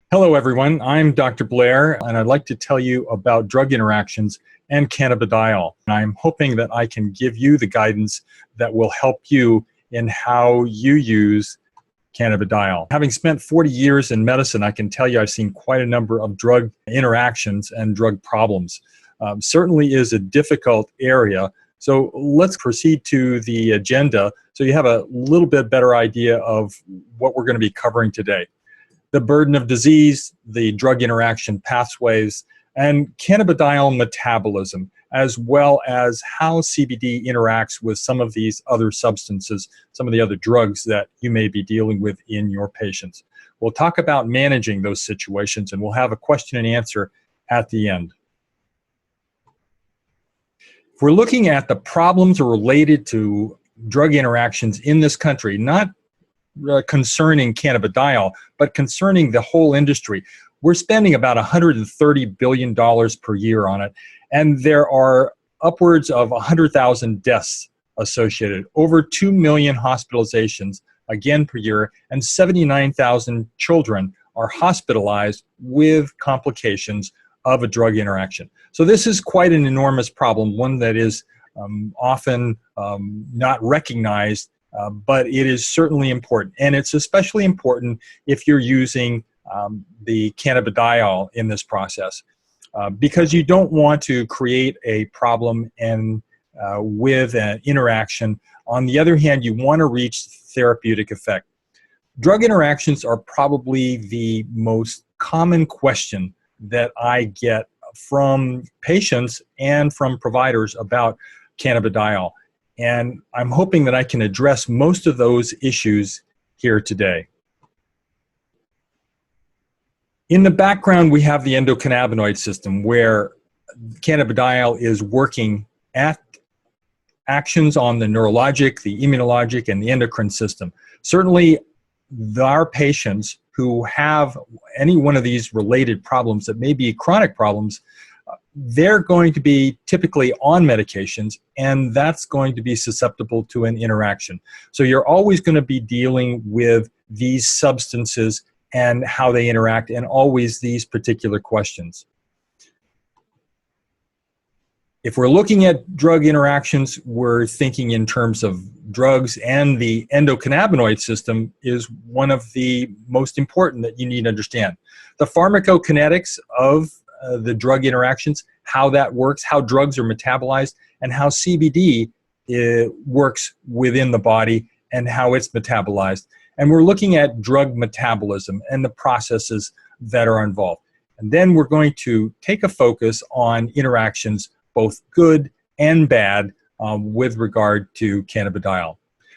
Hello, everyone. I'm Dr. Blair, and I'd like to tell you about drug interactions and cannabidiol. I'm hoping that I can give you the guidance that will help you in how you use cannabidiol. Having spent 40 years in medicine, I can tell you I've seen quite a number of drug interactions and drug problems. Certainly is a difficult area. So let's proceed to the agenda so you have a little bit better idea of what we're going to be covering today. The burden of disease, the drug interaction pathways, and cannabidiol metabolism, as well as how CBD interacts with some of these other substances, some of the other drugs that you may be dealing with in your patients. We'll talk about managing those situations, and we'll have a question and answer at the end. If we're looking at the problems related to drug interactions in this country, not concerning cannabidiol, but concerning the whole industry. We're spending about $130 billion per year on it, and there are upwards of 100,000 deaths associated, over 2 million hospitalizations, again, per year, and 79,000 children are hospitalized with complications of a drug interaction. So this is quite an enormous problem, one that is often not recognized, but it is certainly important, and it's especially important if you're using the cannabidiol in this process, because you don't want to create a problem and with an interaction. On the other hand, you want to reach therapeutic effect. Drug interactions are probably the most common question that I get from patients and from providers about cannabidiol. And I'm hoping that I can address most of those issues here today. In the background, we have the endocannabinoid system, where cannabidiol is working at actions on the neurologic, the immunologic, and the endocrine system. Certainly, our patients who have any one of these related problems that may be chronic problems, they're going to be typically on medications, and that's going to be susceptible to an interaction. So you're always going to be dealing with these substances and how they interact, and always these particular questions. If we're looking at drug interactions, we're thinking in terms of drugs, and the endocannabinoid system is one of the most important that you need to understand. The pharmacokinetics of the drug interactions, how that works, how drugs are metabolized, and how CBD works within the body and how it's metabolized. And we're looking at drug metabolism and the processes that are involved. And then we're going to take a focus on interactions, both good and bad, with regard to cannabidiol.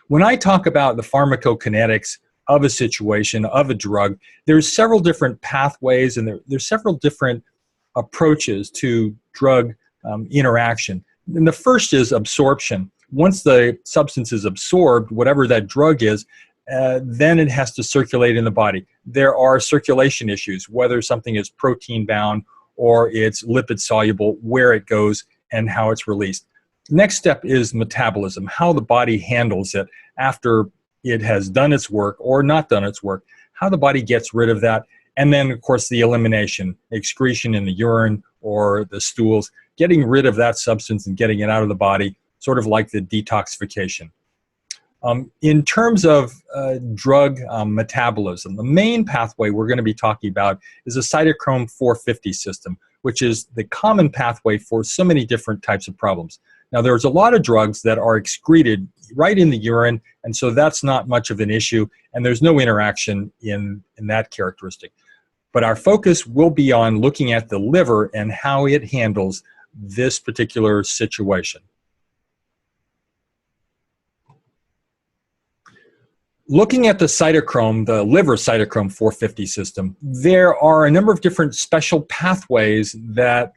When I talk about the pharmacokinetics of a situation, of a drug, there's several different pathways, and there's several different approaches to drug interaction. And the first is absorption. Once the substance is absorbed, whatever that drug is, then it has to circulate in the body. There are circulation issues, whether something is protein bound or it's lipid soluble, where it goes and how it's released. Next step is metabolism, how the body handles it after it has done its work or not done its work, how the body gets rid of that. And then, of course, the elimination, excretion in the urine or the stools, getting rid of that substance and getting it out of the body, sort of like the detoxification. In terms of drug metabolism, the main pathway we're going to be talking about is the cytochrome 450 system, which is the common pathway for so many different types of problems. Now, there's a lot of drugs that are excreted right in the urine, and so that's not much of an issue, and there's no interaction in that characteristic. But our focus will be on looking at the liver and how it handles this particular situation. Looking at the cytochrome, the liver cytochrome 450 system, there are a number of different special pathways that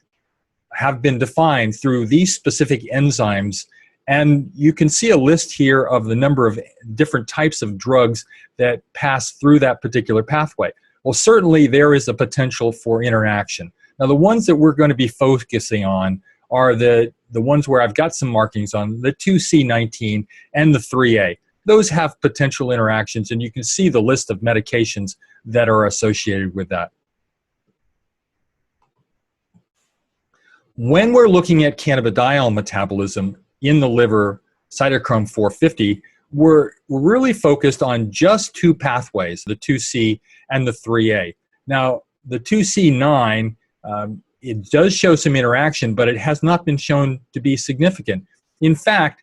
have been defined through these specific enzymes. And you can see a list here of the number of different types of drugs that pass through that particular pathway. Well, certainly there is a potential for interaction. Now, the ones that we're going to be focusing on are the ones where I've got some markings on, the 2C19 and the 3A. Those have potential interactions, and you can see the list of medications that are associated with that. When we're looking at cannabidiol metabolism in the liver, cytochrome 450, we're really focused on just two pathways, the 2C and the 3A. Now, the 2C9, it does show some interaction, but it has not been shown to be significant. In fact,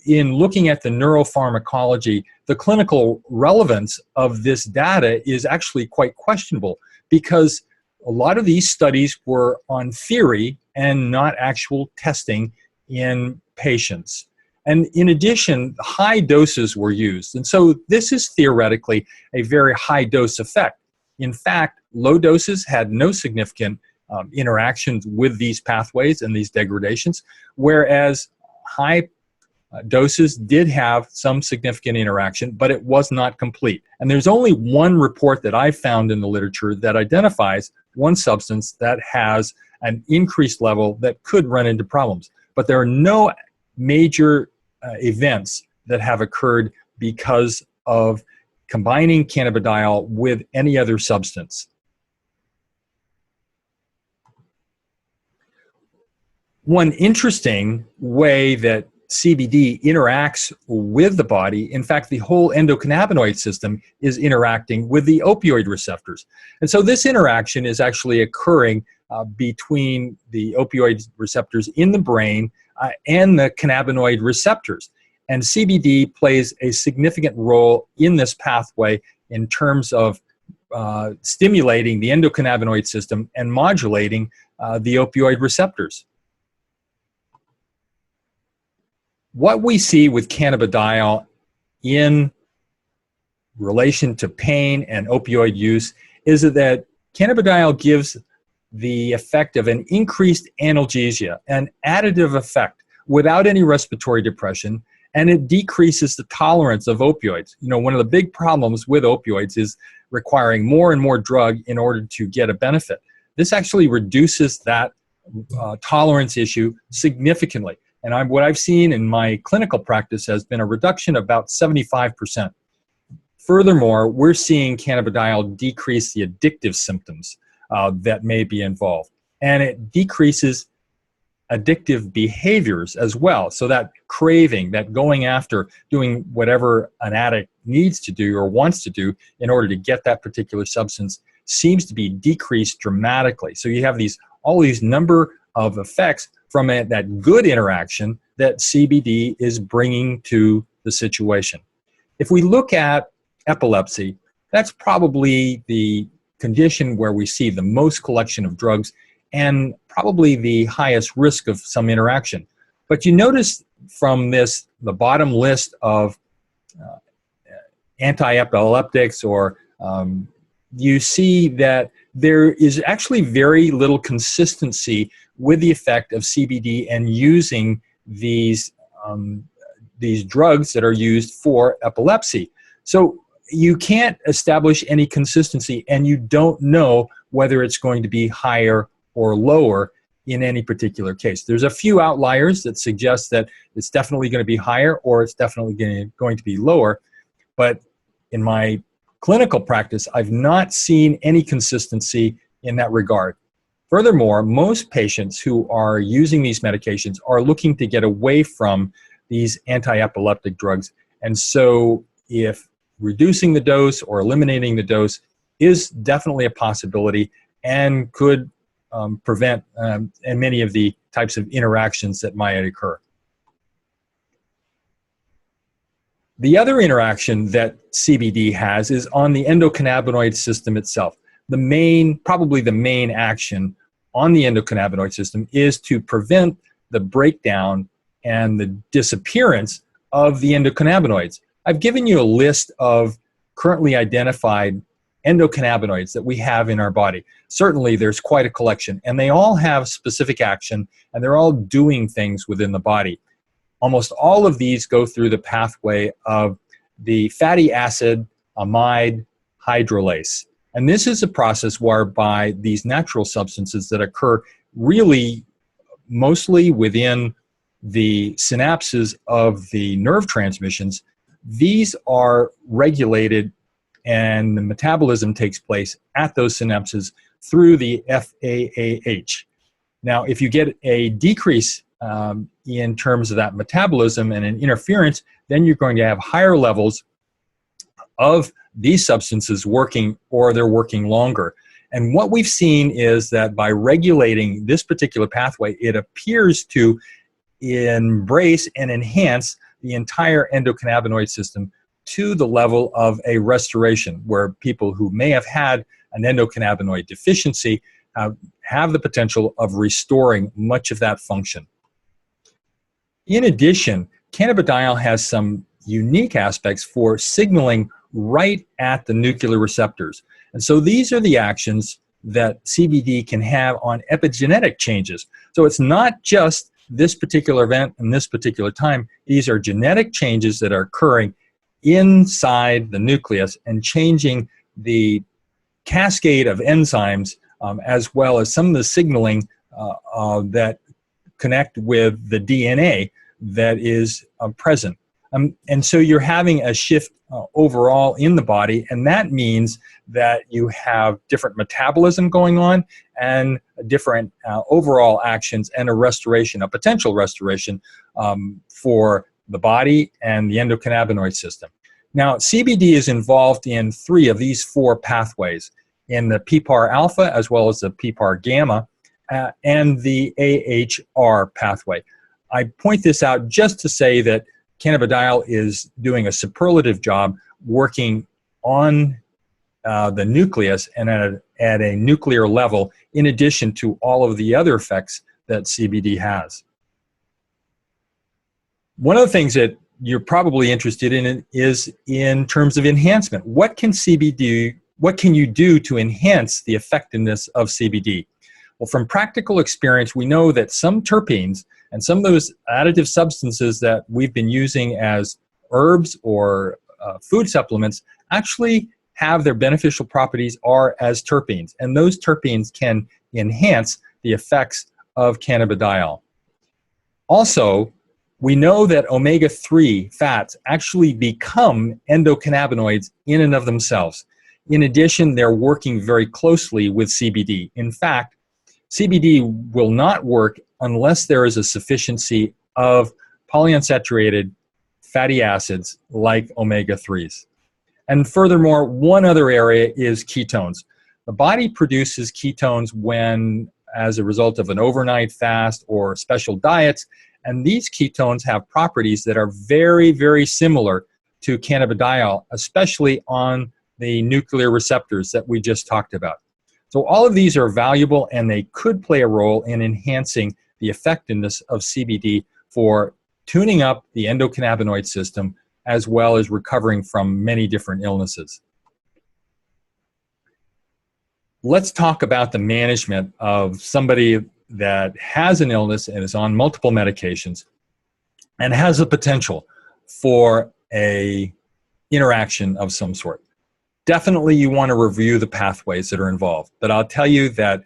in looking at the neuropharmacology, the clinical relevance of this data is actually quite questionable, because a lot of these studies were on theory and not actual testing in patients. And in addition, high doses were used. And so this is theoretically a very high dose effect. In fact, low doses had no significant interactions with these pathways and these degradations, whereas high doses did have some significant interaction, but it was not complete. And there's only one report that I found in the literature that identifies one substance that has an increased level that could run into problems. But there are no major events that have occurred because of combining cannabidiol with any other substance. One interesting way that CBD interacts with the body, in fact, the whole endocannabinoid system is interacting with the opioid receptors. And so this interaction is actually occurring between the opioid receptors in the brain and the cannabinoid receptors. And CBD plays a significant role in this pathway in terms of stimulating the endocannabinoid system and modulating the opioid receptors. What we see with cannabidiol in relation to pain and opioid use is that cannabidiol gives the effect of an increased analgesia, an additive effect without any respiratory depression, and it decreases the tolerance of opioids. You know, one of the big problems with opioids is requiring more and more drug in order to get a benefit. This actually reduces that tolerance issue significantly. And what I've seen in my clinical practice has been a reduction of about 75%. Furthermore, we're seeing cannabidiol decrease the addictive symptoms that may be involved. And it decreases addictive behaviors as well. So that craving, that going after doing whatever an addict needs to do or wants to do in order to get that particular substance seems to be decreased dramatically. So you have all these number of effects from that good interaction that CBD is bringing to the situation. If we look at epilepsy, that's probably the condition where we see the most collection of drugs and probably the highest risk of some interaction. But you notice from this, the bottom list of anti-epileptics, or you see that there is actually very little consistency with the effect of CBD and using these drugs that are used for epilepsy. So you can't establish any consistency, and you don't know whether it's going to be higher or lower in any particular case. There's a few outliers that suggest that it's definitely going to be higher or it's definitely going to be lower, but in my clinical practice, I've not seen any consistency in that regard. Furthermore, most patients who are using these medications are looking to get away from these anti-epileptic drugs. And so if reducing the dose or eliminating the dose is definitely a possibility and could prevent and many of the types of interactions that might occur. The other interaction that CBD has is on the endocannabinoid system itself. Probably the main action on the endocannabinoid system is to prevent the breakdown and the disappearance of the endocannabinoids. I've given you a list of currently identified endocannabinoids that we have in our body. Certainly there's quite a collection, and they all have specific action, and they're all doing things within the body. Almost all of these go through the pathway of the fatty acid amide hydrolase. And this is a process whereby these natural substances that occur really mostly within the synapses of the nerve transmissions, these are regulated and the metabolism takes place at those synapses through the FAAH. Now, if you get a decrease in terms of that metabolism and an interference, then you're going to have higher levels of these substances working, or they're working longer. And what we've seen is that by regulating this particular pathway, it appears to embrace and enhance the entire endocannabinoid system to the level of a restoration, where people who may have had an endocannabinoid deficiency have the potential of restoring much of that function. In addition, cannabidiol has some unique aspects for signaling right at the nuclear receptors. And so these are the actions that CBD can have on epigenetic changes. So it's not just this particular event and this particular time. These are genetic changes that are occurring inside the nucleus and changing the cascade of enzymes, as well as some of the signaling that connect with the DNA that is present. And so you're having a shift overall in the body, and that means that you have different metabolism going on and different overall actions and a restoration, a potential restoration for the body and the endocannabinoid system. Now, CBD is involved in 3 of these 4 pathways, in the PPAR alpha as well as the PPAR gamma and the AHR pathway. I point this out just to say that cannabidiol is doing a superlative job working on the nucleus and at a nuclear level, in addition to all of the other effects that CBD has. One of the things that you're probably interested in is in terms of enhancement. What can you do to enhance the effectiveness of CBD? Well, from practical experience, we know that some terpenes and some of those additive substances that we've been using as herbs or food supplements actually have their beneficial properties are as terpenes, and those terpenes can enhance the effects of cannabidiol. Also, we know that omega-3 fats actually become endocannabinoids in and of themselves. In addition, they're working very closely with CBD. In fact, CBD will not work unless there is a sufficiency of polyunsaturated fatty acids like omega-3s. And furthermore, one other area is ketones. The body produces ketones when, as a result of an overnight fast or special diets, and these ketones have properties that are very, very similar to cannabidiol, especially on the nuclear receptors that we just talked about. So all of these are valuable, and they could play a role in enhancing the effectiveness of CBD for tuning up the endocannabinoid system, as well as recovering from many different illnesses. Let's talk about the management of somebody that has an illness and is on multiple medications and has a potential for a interaction of some sort. Definitely you want to review the pathways that are involved, but I'll tell you that,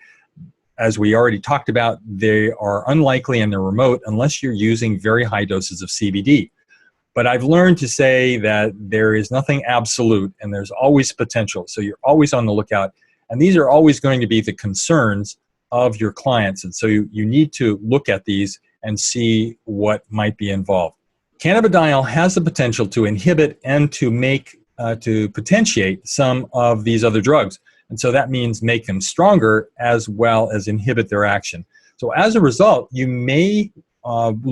as we already talked about, they are unlikely and they're remote unless you're using very high doses of CBD. But I've learned to say that there is nothing absolute and there's always potential, so you're always on the lookout, and these are always going to be the concerns of your clients, and so you need to look at these and see what might be involved. Cannabidiol has the potential to inhibit and to potentiate some of these other drugs, and so that means make them stronger as well as inhibit their action. So as a result, you may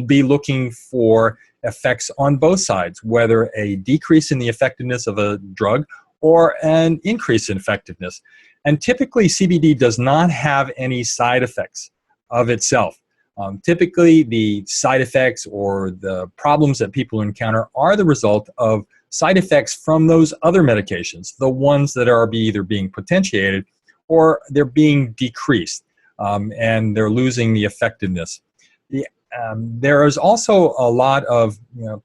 be looking for effects on both sides, whether a decrease in the effectiveness of a drug or an increase in effectiveness. And typically, CBD does not have any side effects of itself. Typically, the side effects or the problems that people encounter are the result of side effects from those other medications, the ones that are either being potentiated or they're being decreased, and they're losing the effectiveness. There is also a lot of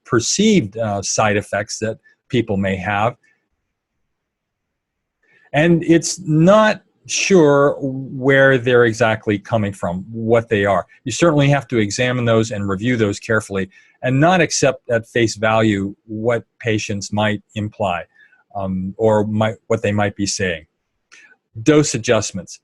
perceived side effects that people may have, and it's not sure where they're exactly coming from, what they are. You certainly have to examine those and review those carefully and not accept at face value what patients might imply or what they might be saying. Dose adjustments.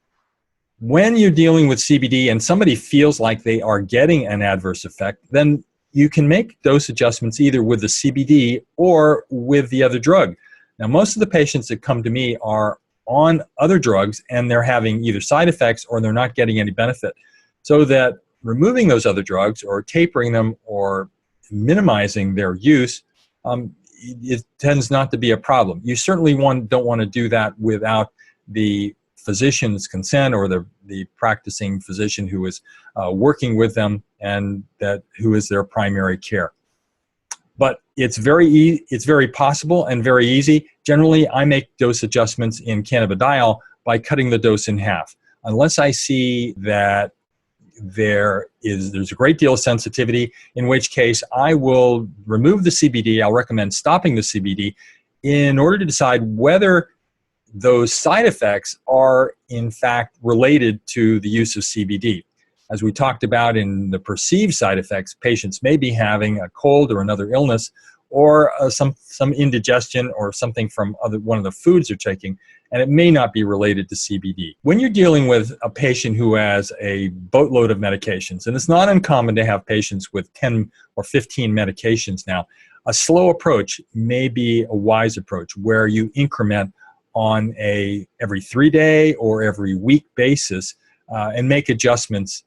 When you're dealing with CBD and somebody feels like they are getting an adverse effect, then you can make dose adjustments either with the CBD or with the other drug. Now, most of the patients that come to me are on other drugs and they're having either side effects or they're not getting any benefit. So that removing those other drugs or tapering them or minimizing their use, it tends not to be a problem. You certainly don't want to do that without the physician's consent or the practicing physician who is working with them and who is their primary care. But it's very possible and very easy. Generally, I make dose adjustments in cannabidiol by cutting the dose in half. Unless I see that there's a great deal of sensitivity, in which case I will remove the CBD. I'll recommend stopping the CBD in order to decide whether those side effects are in fact related to the use of CBD. As we talked about in the perceived side effects, patients may be having a cold or another illness or some indigestion or something from one of the foods they're taking, and it may not be related to CBD. When you're dealing with a patient who has a boatload of medications, and it's not uncommon to have patients with 10 or 15 medications now, a slow approach may be a wise approach where you increment on a every 3-day or every week basis and make adjustments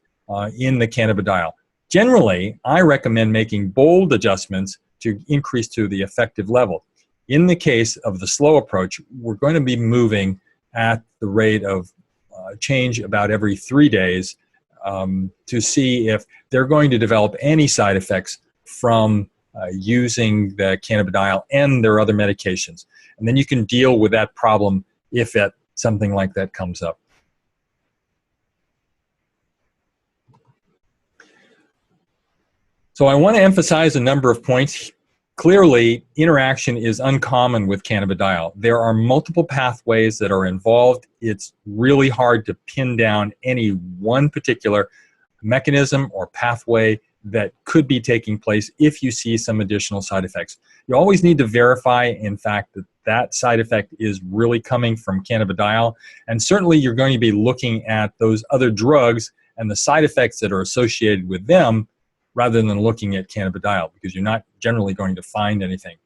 in the cannabidiol. Generally, I recommend making bold adjustments to increase to the effective level. In the case of the slow approach, we're going to be moving at the rate of change about every 3 days to see if they're going to develop any side effects from using the cannabidiol and their other medications. And then you can deal with that problem if something like that comes up. So I want to emphasize a number of points. Clearly, interaction is uncommon with cannabidiol. There are multiple pathways that are involved. It's really hard to pin down any one particular mechanism or pathway that could be taking place if you see some additional side effects. You always need to verify, in fact, that side effect is really coming from cannabidiol. And certainly you're going to be looking at those other drugs and the side effects that are associated with them rather than looking at cannabidiol, because you're not generally going to find anything.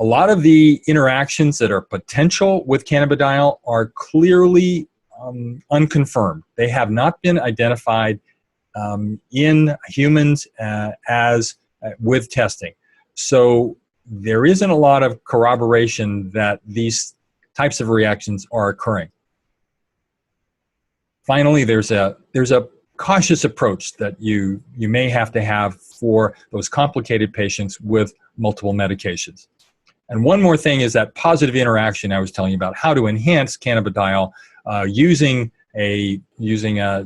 A lot of the interactions that are potential with cannabidiol are clearly unconfirmed. They have not been identified in humans with testing. So there isn't a lot of corroboration that these types of reactions are occurring. Finally, there's a cautious approach that you may have to have for those complicated patients with multiple medications. And one more thing is that positive interaction I was telling you about, how to enhance cannabidiol using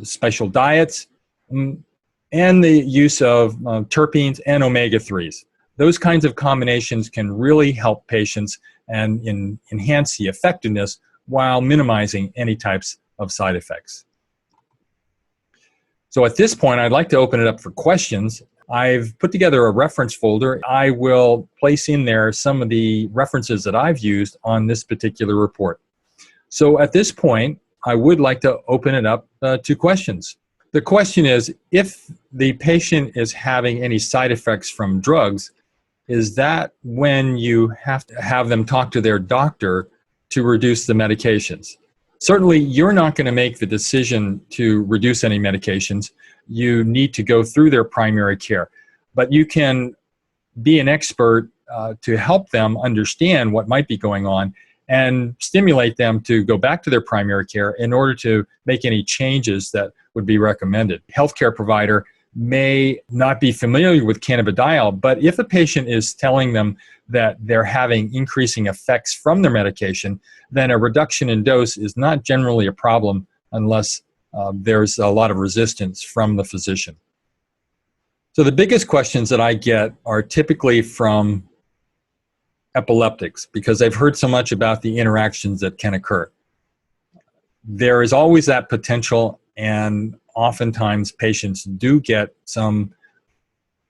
special diets and the use of terpenes and omega-3s. Those kinds of combinations can really help patients and enhance the effectiveness while minimizing any types of side effects. So at this point, I'd like to open it up for questions. I've put together a reference folder. I will place in there some of the references that I've used on this particular report. So at this point, I would like to open it up to questions. The question is, if the patient is having any side effects from drugs, is that when you have to have them talk to their doctor to reduce the medications? Certainly, you're not going to make the decision to reduce any medications. You need to go through their primary care. But you can be an expert to help them understand what might be going on and stimulate them to go back to their primary care in order to make any changes that would be recommended. Healthcare provider may not be familiar with cannabidiol, but if a patient is telling them that they're having increasing effects from their medication, then a reduction in dose is not generally a problem unless there's a lot of resistance from the physician. So the biggest questions that I get are typically from epileptics, because I've heard so much about the interactions that can occur. There is always that potential, and oftentimes patients do get some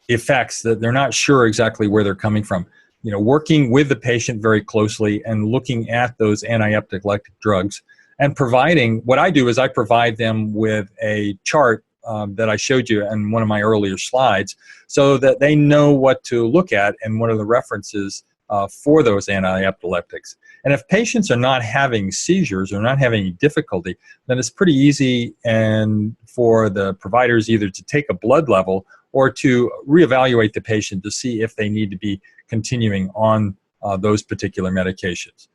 effects that they're not sure exactly where they're coming from. Working with the patient very closely and looking at those anti-epileptic drugs and providing, what I do is I provide them with a chart that I showed you in one of my earlier slides, so that they know what to look at and what are the references for those anti-epileptics. And if patients are not having seizures or not having any difficulty, then it's pretty easy and for the providers either to take a blood level or to reevaluate the patient to see if they need to be continuing on those particular medications.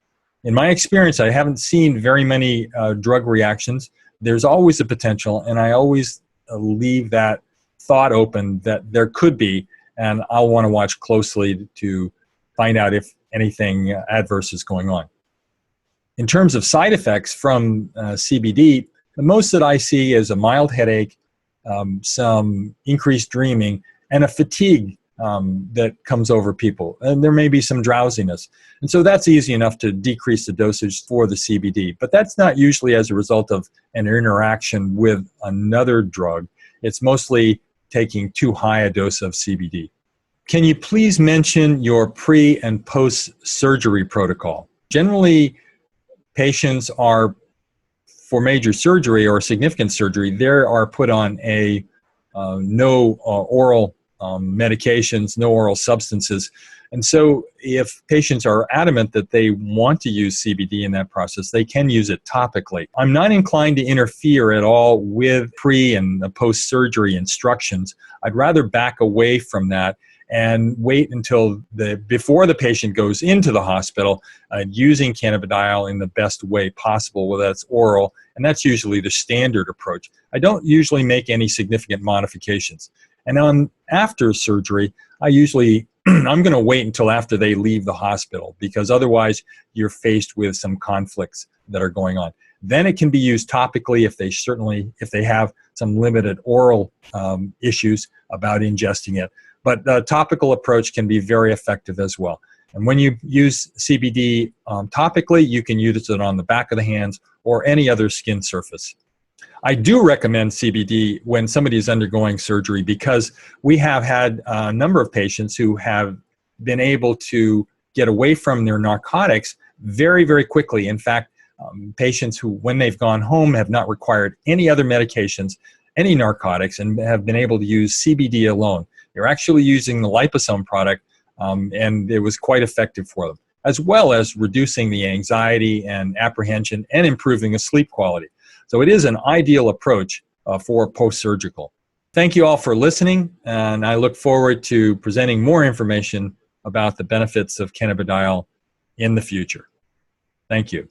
In my experience, I haven't seen very many drug reactions. There's always a potential, and I always leave that thought open that there could be, and I'll want to watch closely to find out if anything adverse is going on. In terms of side effects from CBD, the most that I see is a mild headache, some increased dreaming, and a fatigue that comes over people. And there may be some drowsiness. And so that's easy enough to decrease the dosage for the CBD. But that's not usually as a result of an interaction with another drug. It's mostly taking too high a dose of CBD. Can you please mention your pre- and post-surgery protocol? Generally, patients are, for major surgery or significant surgery, they are put on a no oral medications, no oral substances. And so if patients are adamant that they want to use CBD in that process, they can use it topically. I'm not inclined to interfere at all with pre- and post-surgery instructions. I'd rather back away from that and wait until before the patient goes into the hospital, using cannabidiol in the best way possible, whether that's oral, and that's usually the standard approach. I don't usually make any significant modifications. And after surgery, I'm going to wait until after they leave the hospital, because otherwise you're faced with some conflicts that are going on. Then it can be used topically if they have some limited oral issues about ingesting it. But the topical approach can be very effective as well. And when you use CBD topically, you can use it on the back of the hands or any other skin surface. I do recommend CBD when somebody is undergoing surgery, because we have had a number of patients who have been able to get away from their narcotics very, very quickly. In fact, patients who, when they've gone home, have not required any other medications, any narcotics, and have been able to use CBD alone. They're actually using the liposome product, and it was quite effective for them, as well as reducing the anxiety and apprehension and improving the sleep quality. So it is an ideal approach for post-surgical. Thank you all for listening, and I look forward to presenting more information about the benefits of cannabidiol in the future. Thank you.